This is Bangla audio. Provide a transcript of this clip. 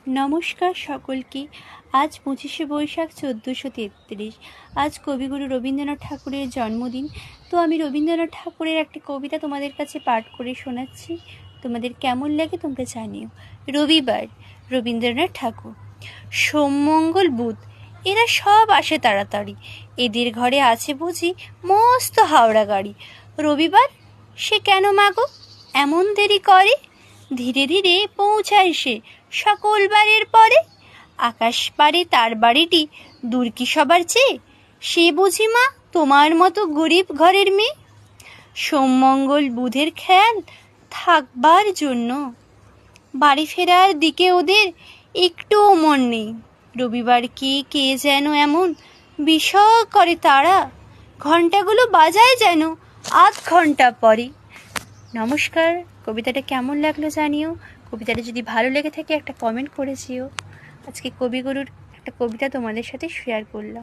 নমস্কার সকলকে। আজ 25শে বৈশাখ 1433। আজ কবিগুরু রবীন্দ্রনাথ ঠাকুরের জন্মদিন। তো আমি রবীন্দ্রনাথ ঠাকুরের একটি কবিতা তোমাদের কাছে পাঠ করে শোনাচ্ছি। তোমাদের কেমন লাগে তোমরা জানিও। রবিবার, রবীন্দ্রনাথ ঠাকুর। সোম মঙ্গল বুধ এরা সব আসে তাড়াতাড়ি, এদের ঘরে আছে বুঝি মস্ত হাওড়া গাড়ি। রবিবার সে কেন মাগো এমন দেরি করে, ধীরে ধীরে পৌঁছায় সে সকল বারের পরে। আকাশ পারে তার বাড়িটি দূর কি সবার চেয়ে, সে বুঝি মা তোমার মতো গরিব ঘরের মেয়ে। সোম মঙ্গল বুধের খেয়াল থাকবার জন্য বাড়ি ফেরার দিকে ওদের একটুও মন নেই। রবিবার কে যেন এমন বিষয় করে তারা, ঘন্টাগুলো বাজায় যেন আধ ঘন্টা পরে। নমস্কার, কবিতাটা কেমন লাগলো জানিও। কবিতাটা যদি ভালো লেগে থাকে একটা কমেন্ট করে যেও। আজকে কবিগুরুর একটা কবিতা তোমাদের সাথে শেয়ার করলাম।